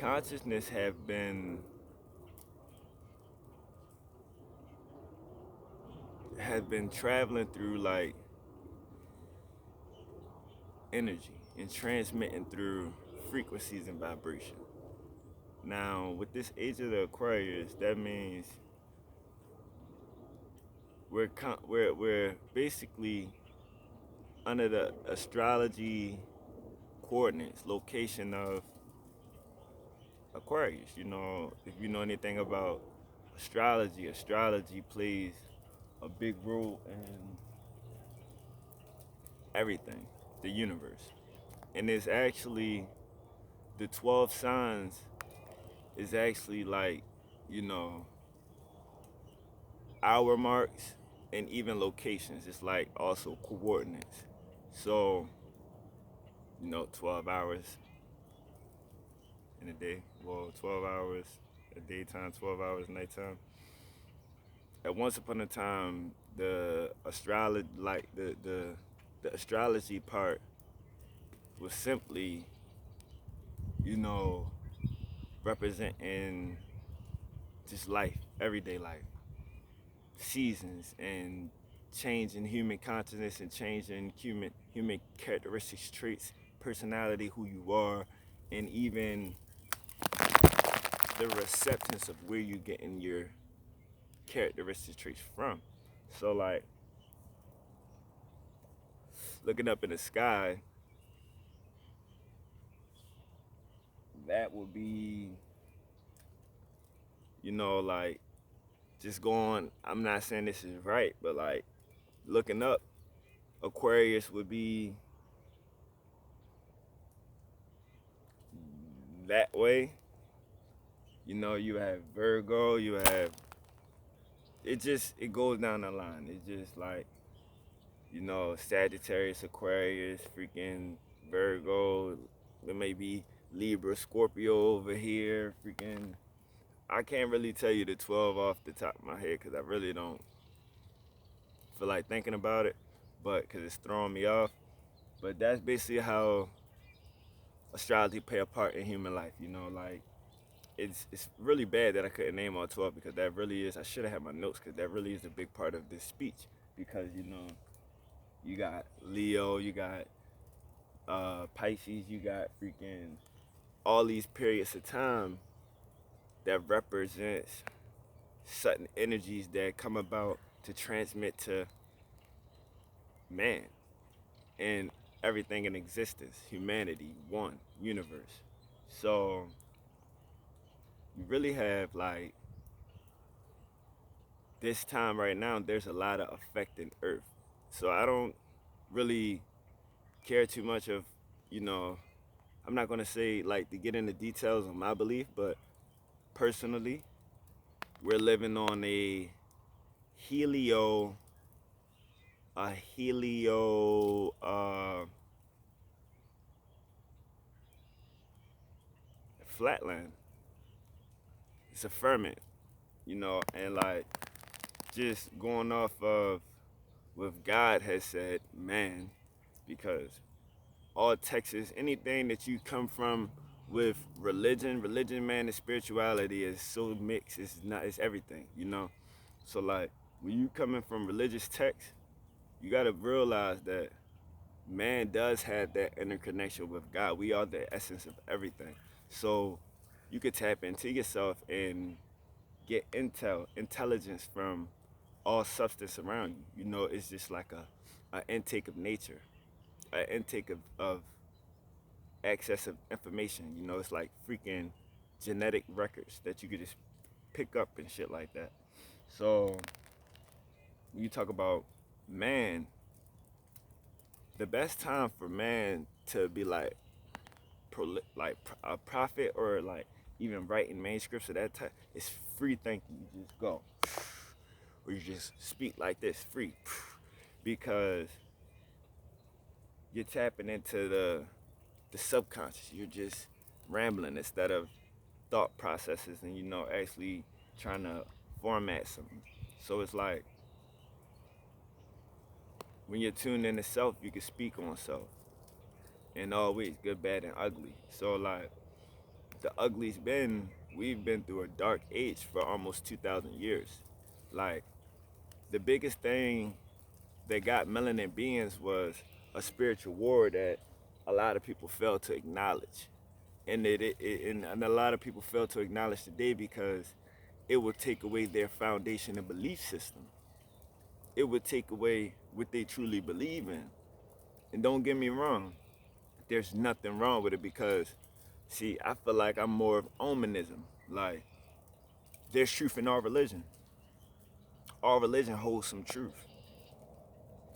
consciousness have been traveling through like energy and transmitting through frequencies and vibration. Now, with this age of the Aquarius, that means we're basically under the astrology coordinates, location of Aquarius. You know, if you know anything about astrology, astrology plays a big role in everything, the universe. And it's actually the 12 signs is actually like, you know, hour marks and even locations. It's like also coordinates. So, 12 hours in a day. Well, 12 hours a daytime, 12 hours nighttime. At once upon a time, the astrology, like the astrology part was simply, you know, representing just life, everyday life, seasons, and changing human consciousness and changing human characteristics, traits, personality, who you are, and even the receptance of where you're getting your characteristic traits from. So like looking up in the sky, that would be, like just going, I'm not saying this is right, but like looking up, Aquarius would be that way. You have Virgo, you have, it goes down the line. It's just like, Sagittarius, Aquarius, freaking Virgo, there may be Libra, Scorpio over here, freaking. I can't really tell you the 12 off the top of my head because I really don't feel like thinking about it, but because it's throwing me off. But that's basically how astrology play a part in human life. Like it's really bad that I couldn't name all 12 because that really is. I should have had my notes because that really is a big part of this speech because you got Leo, you got Pisces, you got freaking all these periods of time that represents certain energies that come about to transmit to man and everything in existence, humanity, one, universe. So you really have like this time right now, there's a lot of affecting Earth. So I don't really care too much of, you know, I'm not gonna say like to get into details on my belief, but personally, we're living on helio, a helio, flatland. It's a ferment, and like just going off of what God has said, man, because all Texas, anything that you come from with religion, man, and spirituality is so mixed. It's everything. So like when you coming from religious texts, you gotta realize that man does have that interconnection with God. We are the essence of everything. So you could tap into yourself and get intelligence from all substance around you. It's just like a intake of nature, an intake of access of information. It's like freaking genetic records that you could just pick up and shit like that. So when you talk about man, the best time for man to be like a prophet or like even writing manuscripts of that type is free thinking. You just go, or you just speak like this, free, because you're tapping into the subconscious. You're just rambling instead of thought processes and actually trying to format something. So it's like when you're tuned into self, you can speak on self in all ways, good, bad, and ugly. So like the ugliest we've been through a dark age for almost 2,000 years. Like, the biggest thing that got melanin beings was a spiritual war that a lot of people fail to acknowledge. And a lot of people fail to acknowledge today because it would take away their foundation and belief system. It would take away what they truly believe in. And don't get me wrong, there's nothing wrong with it because, see, I feel like I'm more of omanism. Like, there's truth in our religion. Our religion holds some truth.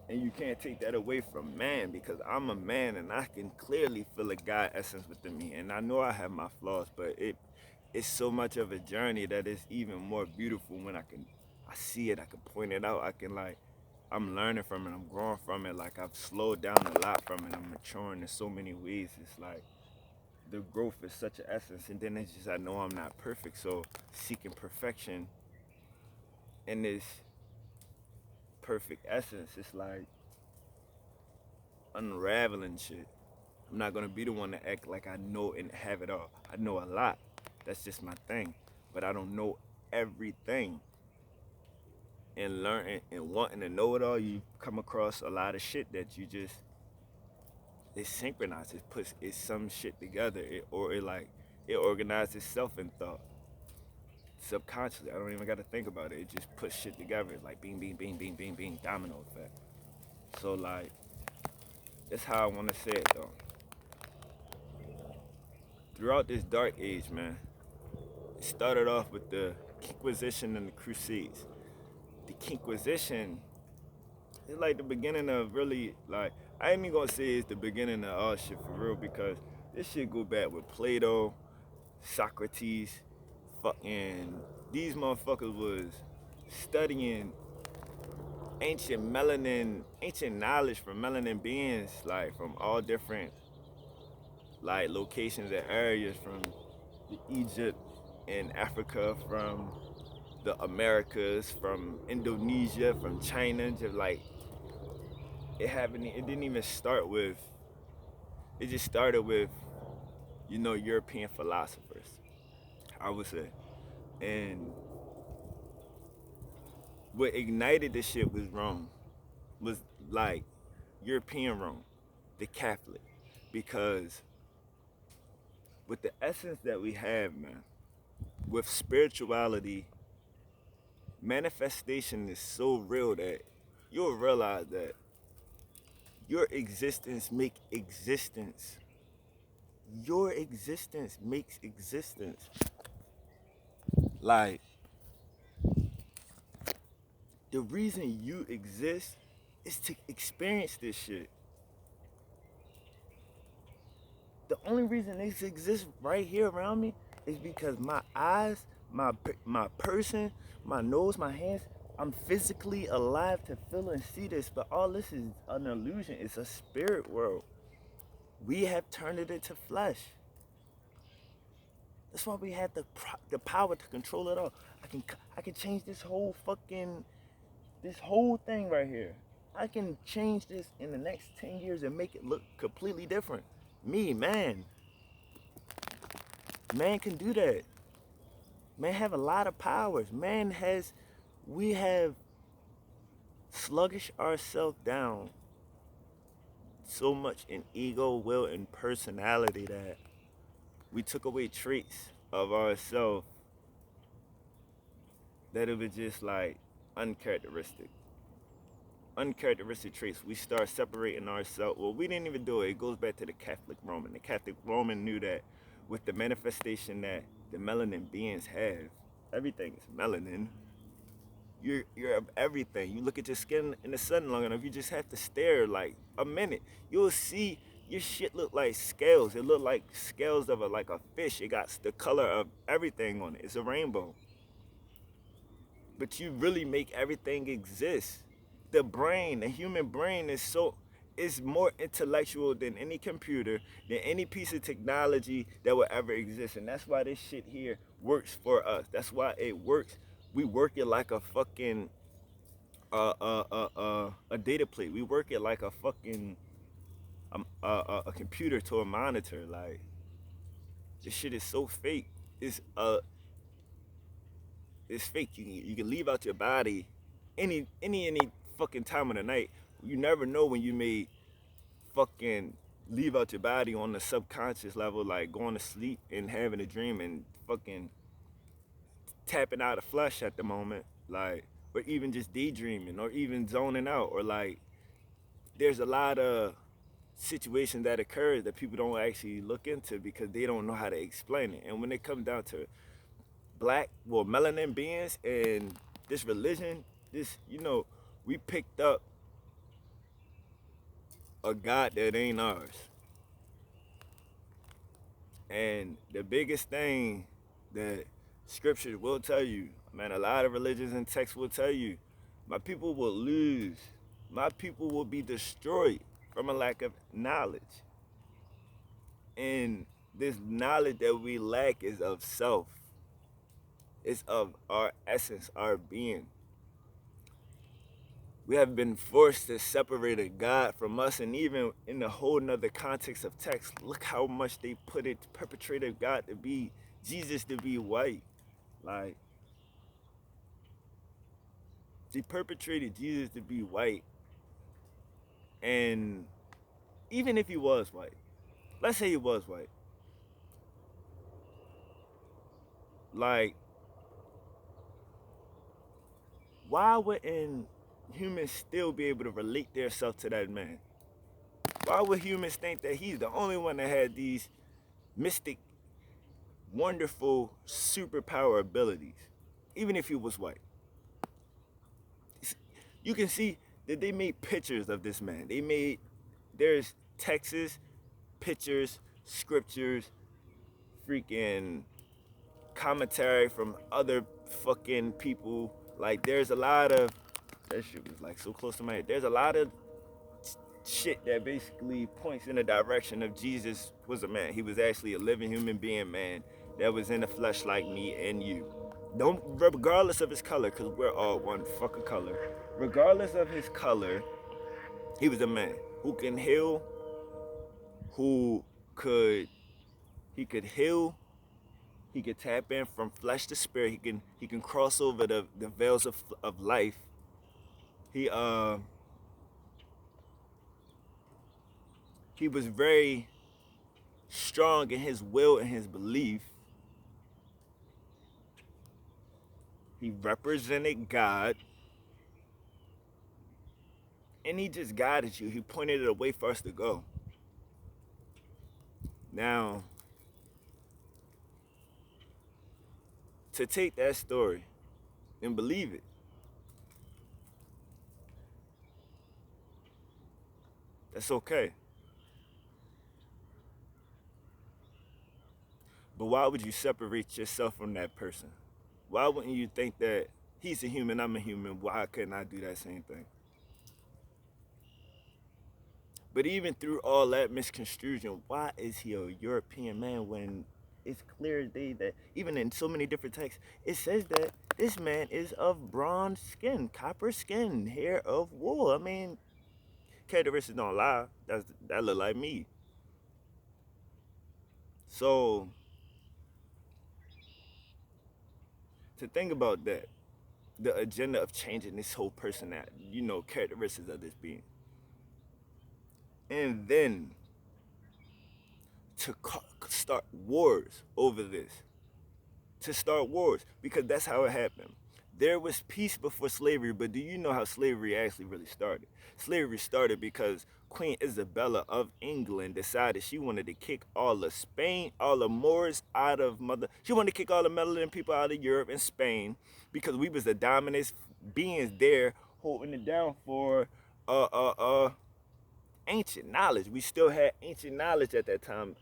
And you can't take that away from man because I'm a man and I can clearly feel a God essence within me. And I know I have my flaws, but it's so much of a journey that it's even more beautiful when I see it, I can point it out, I can like, I'm learning from it, I'm growing from it. Like, I've slowed down a lot from it, I'm maturing in so many ways. It's like the growth is such an essence, and then it's just I know I'm not perfect, so seeking perfection in this perfect essence, it's like unraveling shit. I'm not gonna be the one to act like I know and have it all. I know a lot. That's just my thing. But I don't know everything. And learning and wanting to know it all, you come across a lot of shit that you just it synchronizes, it's some shit together. It organizes itself in thought. Subconsciously. I don't even gotta think about it. It just puts shit together. It's like bing bing bing bing bing bing domino effect. So like that's how I wanna say it though. Throughout this dark age, man, it started off with the Inquisition and the Crusades. The Inquisition is like the beginning of really, like, I ain't even gonna say it's the beginning of all shit for real because this shit go back with Plato, Socrates, fucking, these motherfuckers was studying ancient knowledge from melanin beings, like from all different like locations and areas from Egypt and Africa, from the Americas, from Indonesia, from China. Just like it happened. It didn't even start with. It just started with, European philosophers, I would say. And what ignited this shit was Rome. Was like European Rome, the Catholic, because with the essence that we have, man, with spirituality, manifestation is so real that you'll realize that your existence make existence. Your existence makes existence. Like, the reason you exist is to experience this shit. The only reason this exists right here around me is because my eyes, my person, my nose, my hands, I'm physically alive to feel and see this, but all this is an illusion. It's a spirit world. We have turned it into flesh. That's why we have the power to control it all. I can change this whole thing right here. I can change this in the next 10 years and make it look completely different. Man can do that. Man have a lot of powers. We have sluggish ourselves down so much in ego, will, and personality that we took away traits of ourselves that it was just like uncharacteristic. Uncharacteristic traits. We start separating ourselves. Well, we didn't even do it. It goes back to the Catholic Roman. The Catholic Roman knew that with the manifestation that the melanin beings have, everything is melanin. You're of everything. You look at your skin in the sun long enough, you just have to stare like a minute. You'll see your shit look like scales. It look like scales of like a fish. It got the color of everything on it. It's a rainbow. But you really make everything exist. The human brain is more intellectual than any computer, than any piece of technology that will ever exist. And that's why this shit here works for us. That's why it works. We work it like a fucking a data plate. We work it like a fucking a computer to a monitor. Like, The shit is so fake. It's it's fake. You can leave out your body any fucking time of the night. You never know when you may fucking leave out your body on the subconscious level, like going to sleep and having a dream and fucking tapping out of flesh at the moment, like, or even just daydreaming or even zoning out, or like there's a lot of situations that occur that people don't actually look into because they don't know how to explain it. And when it comes down to melanin beings and this religion, this, we picked up a God that ain't ours. And the biggest thing that scriptures will tell you, man, a lot of religions and texts will tell you, my people will lose. My people will be destroyed from a lack of knowledge. And this knowledge that we lack is of self. It's of our essence, our being. We have been forced to separate God from us, and even in the whole nother context of text, look how much they perpetrated God to be, Jesus to be white. Like, they perpetrated Jesus to be white, and even if he was white, let's say he was white, like, why wouldn't humans still be able to relate themselves to that man? Why would humans think that he's the only one that had these mystic, wonderful, superpower abilities, even if he was white? You can see that they made pictures of this man. There's texts, pictures, scriptures, freaking commentary from other fucking people. Like, there's a lot of, that shit was like so close to my head. There's a lot of shit that basically points in the direction of Jesus was a man. He was actually a living human being, man, that was in the flesh like me and you. Don't, regardless of his color, because we're all one fucking color. Regardless of his color, he was a man who can heal, who could, he could heal, he could tap in from flesh to spirit. He can cross over the veils of life. He was very strong in his will and his belief. He represented God, and he just guided you. He pointed it a way for us to go. Now, to take that story and believe it, that's okay. But why would you separate yourself from that person? Why wouldn't you think that he's a human, I'm a human, why couldn't I do that same thing? But even through all that misconstruction, why is he a European man when it's clear as day that even in so many different texts, it says that this man is of bronze skin, copper skin, hair of wool. I mean, characteristics don't lie. That look like me. So to think about that, the agenda of changing this whole personality, characteristics of this being, and then to start wars over this, to start wars, because that's how it happened. There was peace before slavery, but do you know how slavery actually really started? Slavery started because Queen Isabella of England decided she wanted to kick all of Spain, all the Moors out of she wanted to kick all the melanin people out of Europe and Spain because we was the dominant beings there holding it down for ancient knowledge. We still had ancient knowledge at that time,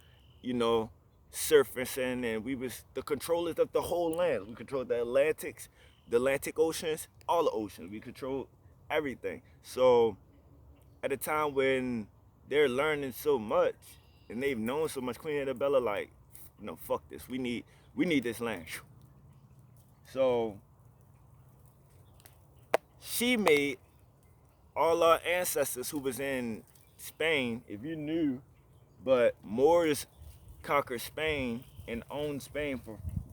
surfacing, and we was the controllers of the whole land. We controlled the Atlantic oceans, all the oceans. We controlled everything. So at a time when they're learning so much and they've known so much, Queen Isabella like, no, fuck this. We need this land. So she made all our ancestors who was in Spain, if you knew, but Moors conquered Spain and owned Spain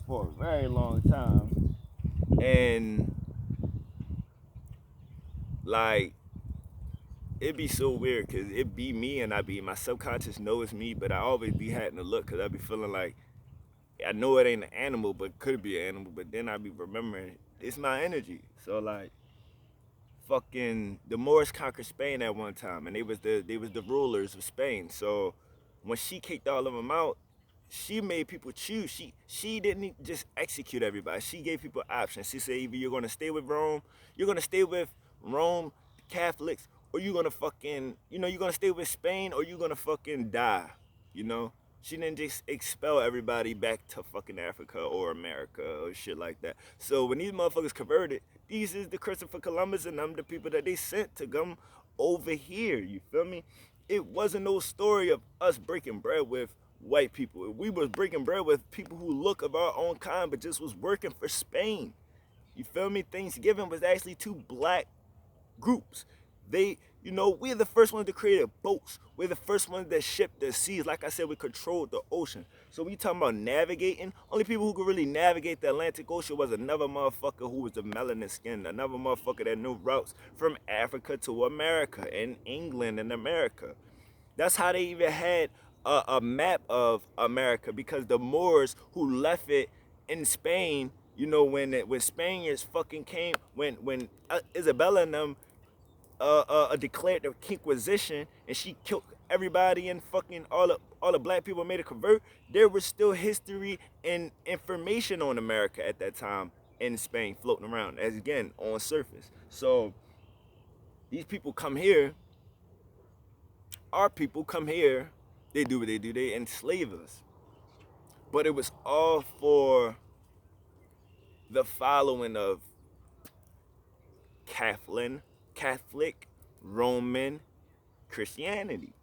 for a very long time. And like it be so weird because it be me and I be my subconscious know it's me, but I always be having to look because I be feeling like I know it ain't an animal, but it could be an animal. But then I be remembering it's my energy. So like fucking the Moors conquered Spain at one time, and they was the rulers of Spain. So when she kicked all of them out, she made people choose. She didn't just execute everybody. She gave people options. She said either you're gonna stay with Rome, you're gonna stay with Rome Catholics, or you're gonna fucking you're gonna stay with Spain, or you're gonna fucking die. You know. She didn't just expel everybody back to fucking Africa or America or shit like that. So when these motherfuckers converted, these is the Christopher Columbus and them the people that they sent to come over here. You feel me? It wasn't no story of us breaking bread with white people. We was breaking bread with people who look of our own kind, but just was working for Spain. You feel me? Thanksgiving was actually two black groups. We're the first ones to create boats. We're the first ones that shipped the seas. Like I said, we controlled the ocean. So when you talking about navigating, only people who could really navigate the Atlantic Ocean was another motherfucker who was the melanin skin, another motherfucker that knew routes from Africa to America and England and America. That's how they even had a map of America, because the Moors who left it in Spain, when Spaniards fucking came, when Isabella and them declared the Inquisition and she killed everybody and fucking all the black people made it convert, there was still history and information on America at that time in Spain floating around, as again on surface. So these people come here, our people come here, they do what they do, they enslave us. But it was all for the following of Catholic Roman Christianity.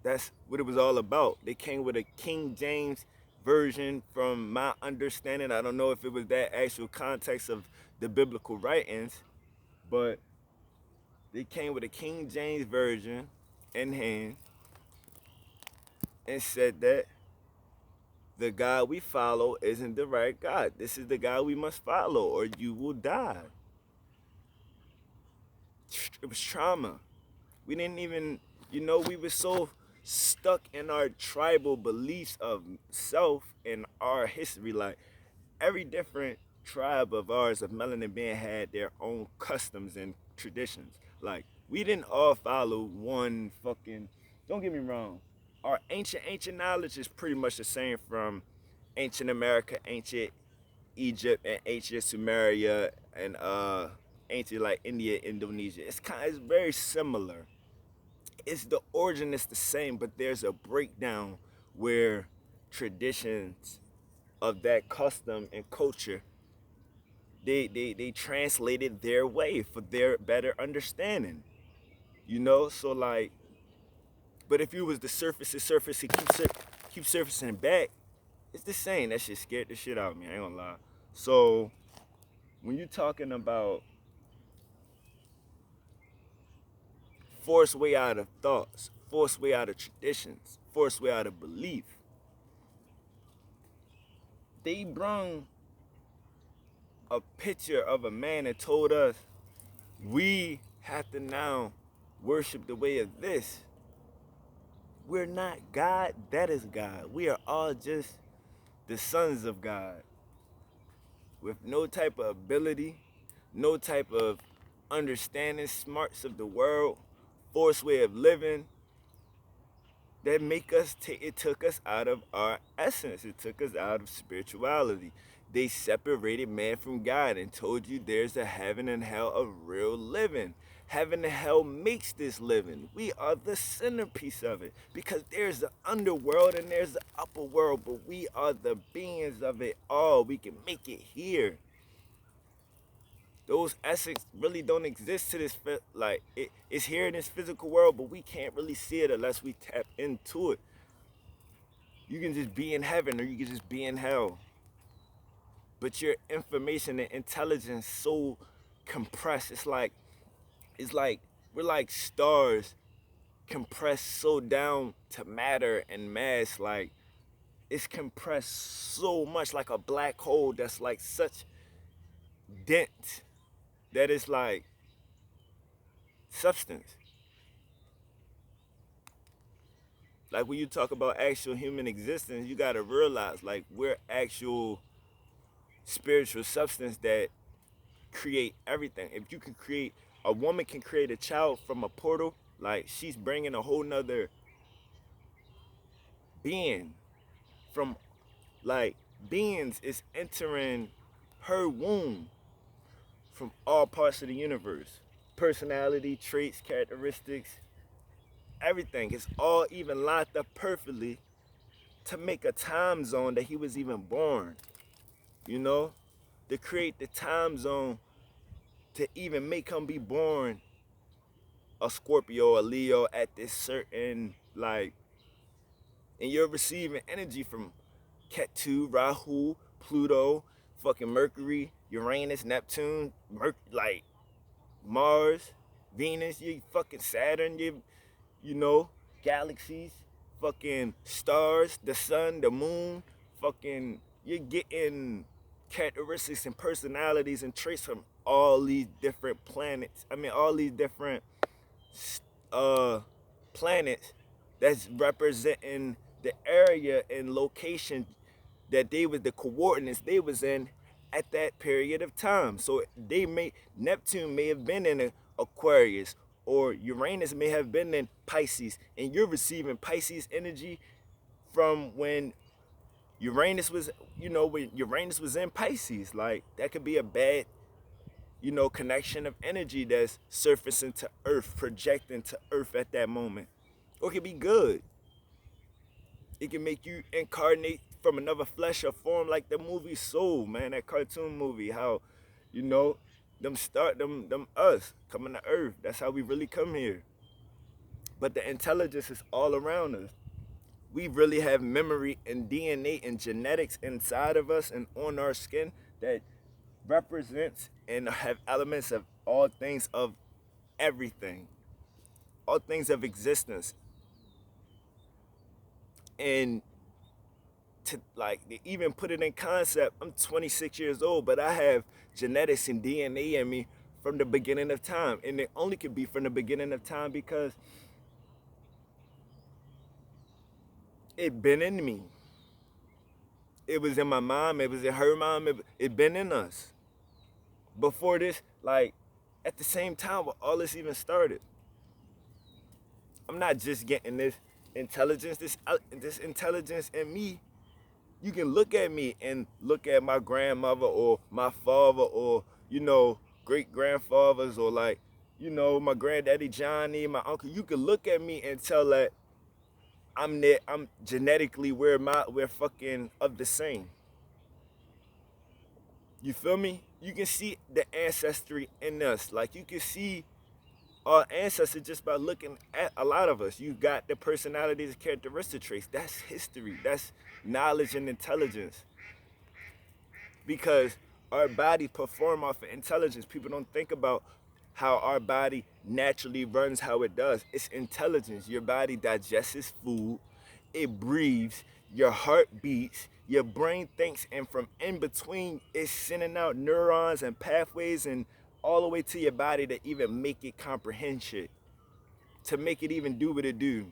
That's what it was all about. They came with a King James version, from my understanding. I don't know if it was that actual context of the biblical writings, but they came with a King James version in hand and said that the God we follow isn't the right God. This is the God we must follow or you will die. It was trauma. We didn't even, we were so stuck in our tribal beliefs of self and our history. Like every different tribe of ours of melanin being had their own customs and traditions. Like we didn't all follow one fucking. Don't get me wrong. Our ancient knowledge is pretty much the same from ancient America, ancient Egypt, and ancient Sumeria, and ancient like India, Indonesia. It's very similar. It's the origin is the same, but there's a breakdown where traditions of that custom and culture they translated their way for their better understanding. So like, but if you was the surface, it keep surfacing back. It's the same. That shit scared the shit out of me. I ain't gonna lie. So when you're talking about force way out of thoughts, force way out of traditions, force way out of belief, they brung a picture of a man that told us we have to now worship the way of this. We're not God, that is God. We are all just the sons of God with no type of ability, no type of understanding, smarts of the world, forced way of living that make us, it took us out of our essence. It took us out of spirituality. They separated man from God and told you there's a heaven and hell of real living. Heaven and hell makes this living. We are the centerpiece of it, because there's the underworld and there's the upper world, but we are the beings of it all. We can make it here. Those essence really don't exist to this, like it's here in this physical world, but we can't really see it unless we tap into it. You can just be in heaven or you can just be in hell, but your information and intelligence so compressed. It's like we're like stars compressed so down to matter and mass, like it's compressed so much like a black hole that's like such dense that it's like substance. Like when you talk about actual human existence, you gotta realize like we're actual spiritual substance that create everything. If you can create, a woman can create a child from a portal, like she's bringing a whole nother being from, like, beings is entering her womb from all parts of the universe. Personality, traits, characteristics, everything is all even lined up perfectly to make a time zone that he was even born, you know? To create the time zone to even make him be born a Scorpio, a Leo at this certain, like, and you're receiving energy from Ketu, Rahu, Pluto, fucking Mercury, Uranus, Neptune, like Mars, Venus, you fucking Saturn, you know, galaxies, fucking stars, the sun, the moon, fucking, you're getting characteristics and personalities and traits from all these different planets. I mean, all these different uh planets that's representing the area and location that they was, the coordinates they was in at that period of time. So they may, Neptune may have been in Aquarius, or Uranus may have been in Pisces, and you're receiving Pisces energy from when Uranus was, when Uranus was in Pisces. Like that could be a bad, connection of energy that's surfacing to Earth, projecting to Earth at that moment. Or it could be good. It can make you incarnate from another flesh or form, like the movie Soul, man, that cartoon movie. How, you know, them us coming to Earth. That's how we really come here. But the intelligence is all around us. We really have memory and DNA and genetics inside of us and on our skin that represents and have elements of all things of everything, all things of existence. And to like even put it in concept, I'm 26 years old, but I have genetics and DNA in me from the beginning of time. And it only could be from the beginning of time because it been in me. It was in my mom, it was in her mom, it been in us. Before this, like at the same time where all this even started. I'm not just getting this intelligence, this intelligence in me. You can look at me and look at my grandmother or my father or, great grandfathers or like, my granddaddy Johnny, my uncle. You can look at me and tell that I'm genetically we're fucking of the same. You feel me? You can see the ancestry in us. Like you can see our ancestors just by looking at a lot of us. You got the personalities and characteristic traits. That's history. That's knowledge and intelligence. Because our body perform off of intelligence. People don't think about how our body naturally runs how it does. It's intelligence. Your body digests food, it breathes, your heart beats, your brain thinks, and from in between, it's sending out neurons and pathways and all the way to your body to even make it comprehend shit, to make it even do what it do.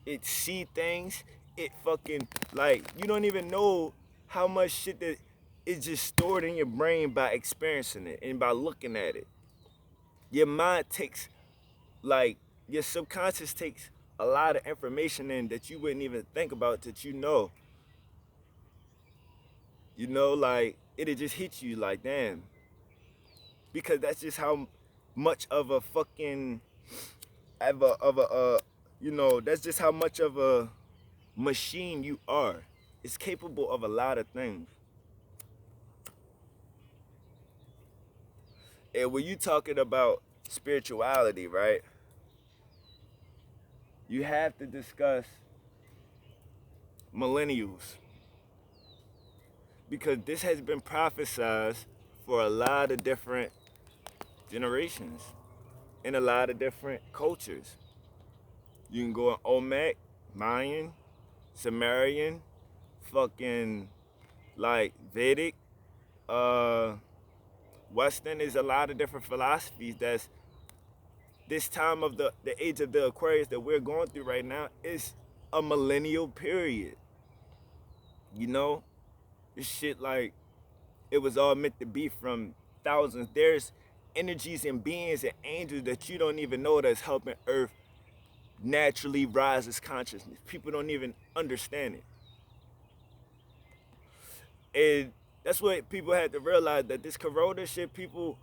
It see things, it fucking, like, you don't even know how much shit that is just stored in your brain by experiencing it and by looking at it. Your mind takes, like, your subconscious takes a lot of information in that you wouldn't even think about, that like, it'll just hit you like, damn. Because that's just how much of a fucking, that's just how much of a machine you are. It's capable of a lot of things. And when you talking about spirituality, right? You have to discuss millennials, because this has been prophesized for a lot of different generations. in a lot of different cultures. You can go in Olmec, Mayan, Sumerian, fucking like Vedic, uh, Western. There's a lot of different philosophies that's this time of the age of the Aquarius that we're going through right now is a millennial period. You know, this shit like it was all meant to be from thousands. There's energies and beings and angels that you don't even know that's helping Earth naturally rise its consciousness. People don't even understand it. And that's what people had to realize, that this corona shit, people,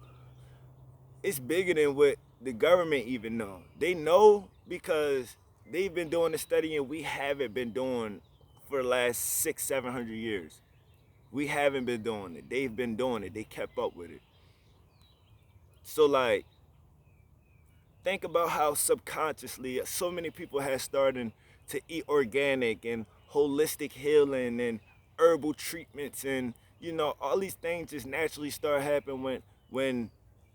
it's bigger than what the government even know. They know because they've been doing the study and we haven't been doing for the last 600-700 years. We haven't been doing it. They've been doing it. They kept up with it. So like, think about how subconsciously so many people have started to eat organic and holistic healing and herbal treatments, and you know all these things just naturally start happening when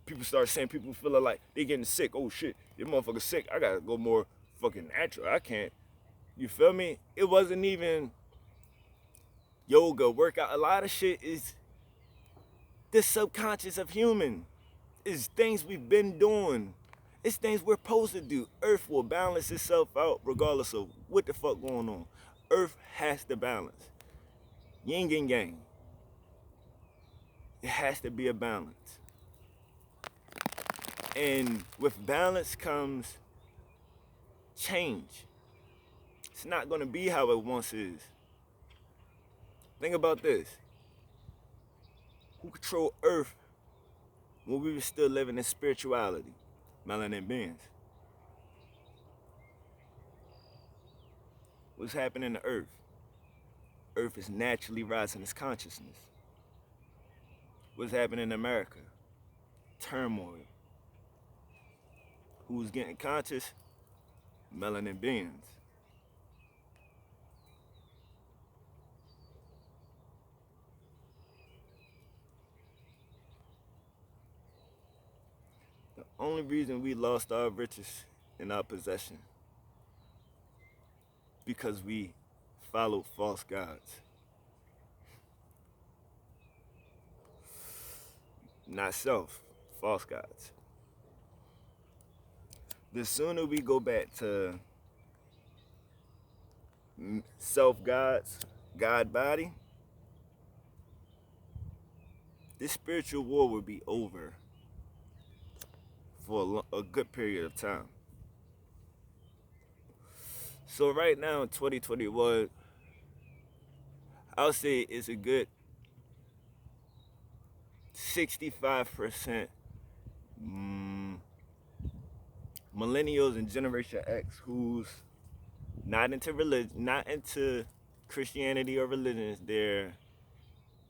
people start saying, people feeling like they getting sick. Oh shit, this motherfucker sick. I gotta go more fucking natural. I can't. You feel me? It wasn't even yoga, workout. A lot of shit is the subconscious of human. It's things we've been doing. It's things we're supposed to do. Earth will balance itself out regardless of what the fuck going on. Earth has to balance. Yin and yang. It has to be a balance. And with balance comes change. It's not going to be how it once is. Think about this. Who controlled Earth when we were still living in spirituality? Melanin beings. What's happening to Earth? Earth is naturally rising its consciousness. What's happening in America? Turmoil. Who's getting conscious? Melanin beings. The only reason we lost our riches in our possession because we followed false gods. Not self, false gods. The sooner we go back to self gods, God body, this spiritual war will be over for a good period of time. So right now in 2021, I'll say it's a good 65% millennials and Generation X who's not into religion, not into Christianity or religions. They're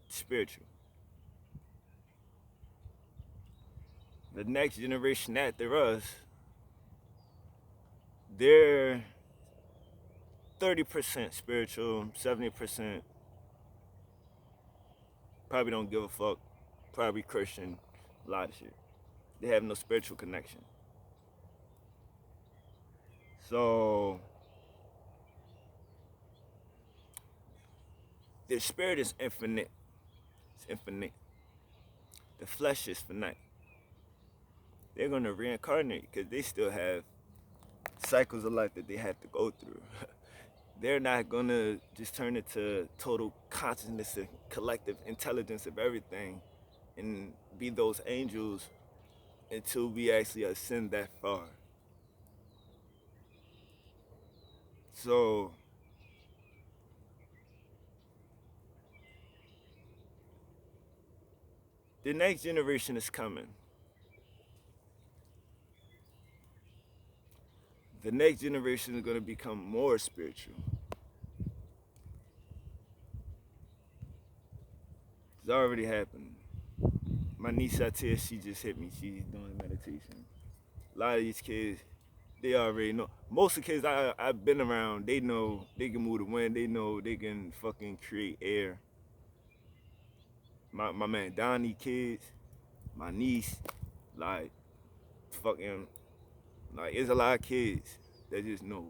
spiritual. The next generation after us, they're 30% spiritual, 70% probably don't give a fuck, probably Christian, a lot of shit. They have no spiritual connection. So their spirit is infinite. It's infinite. The flesh is finite. They're gonna reincarnate because they still have cycles of life that they have to go through. They're not gonna just turn into total consciousness and collective intelligence of everything and be those angels until we actually ascend that far. So the next generation is coming. The next generation is going to become more spiritual. It's already happening. My niece Satia, she just hit me. She's doing meditation. A lot of these kids, they already know. Most of the kids I've been around, they know they can move the wind. They know they can fucking create air. My man Donnie kids, my niece, like fucking Like, there's a lot of kids that just know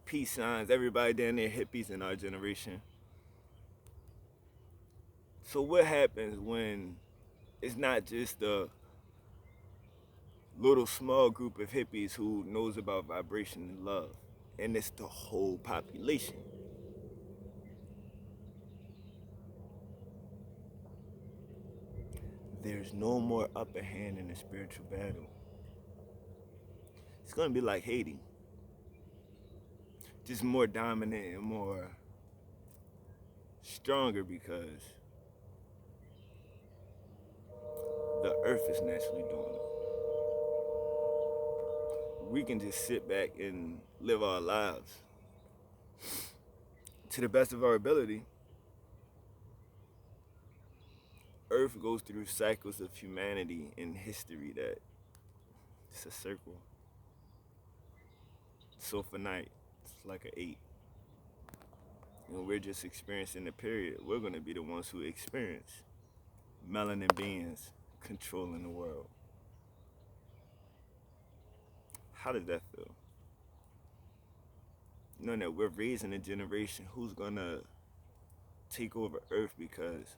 peace signs. Everybody down there hippies in our generation. So what happens when it's not just a little small group of hippies who knows about vibration and love, and it's the whole population? There's no more upper hand in the spiritual battle. It's gonna be like Haiti, just more dominant and more stronger because the earth is naturally doing it. We can just sit back and live our lives to the best of our ability. Earth goes through cycles of humanity in history that it's a circle. So for night, it's like an 8. And we're just experiencing the period. We're gonna be the ones who experience melanin beings controlling the world. How does that feel? Knowing that we're raising a generation who's gonna take over Earth because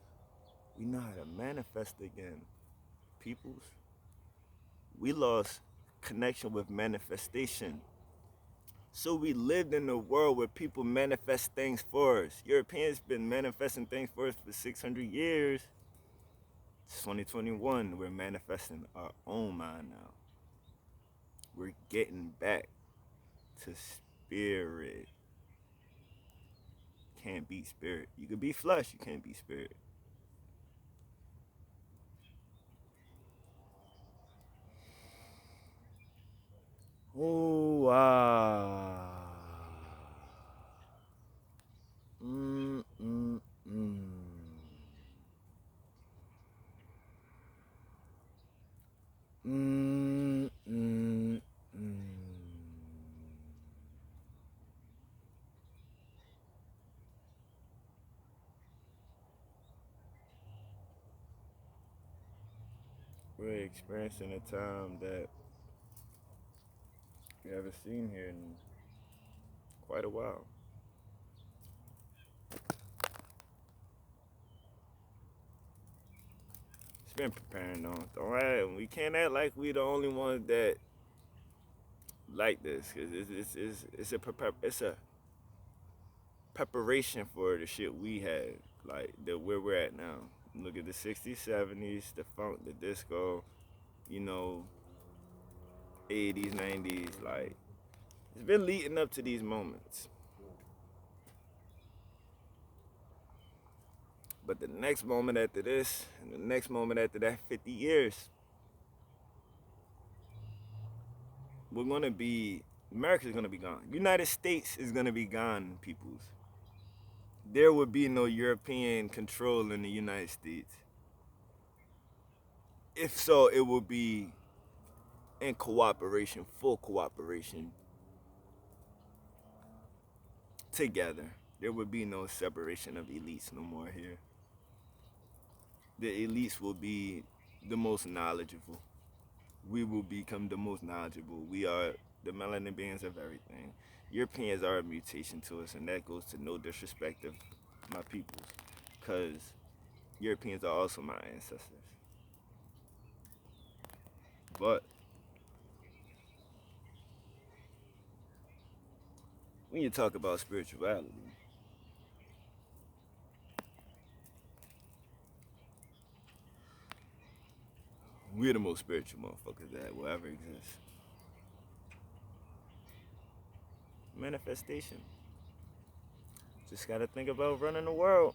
we know how to manifest again. Peoples, we lost connection with manifestation. So we lived in a world where people manifest things for us. Europeans been manifesting things for us for 600 years. It's 2021, we're manifesting our own mind now. We're getting back to spirit. Can't beat spirit. You can beat flesh, you can't beat spirit. Oh, wow. Mm, mm, mm. Mm, mm, mm. We're experiencing a time that we haven't seen here in quite a while. It's been preparing though. We can't act like we the only ones that like this, cause it's a preparation for the shit we had, like where we're at now. Look at the 60s, 70s, the funk, the disco, you know, 80s, 90s. Like, it's been leading up to these moments. But the next moment after this, and the next moment after that, 50 years, we're gonna be, America's gonna be gone. United States is gonna be gone, peoples. There would be no European control in the United States. If so, it would be in cooperation, full cooperation, together. There would be no separation of elites no more here. The elites will be the most knowledgeable. We will become the most knowledgeable. We are the melanin beings of everything. Europeans are a mutation to us, and that goes to no disrespect of my peoples, because Europeans are also my ancestors. But when you talk about spirituality, we're the most spiritual motherfuckers that will ever exist. Manifestation. Just gotta think about running the world.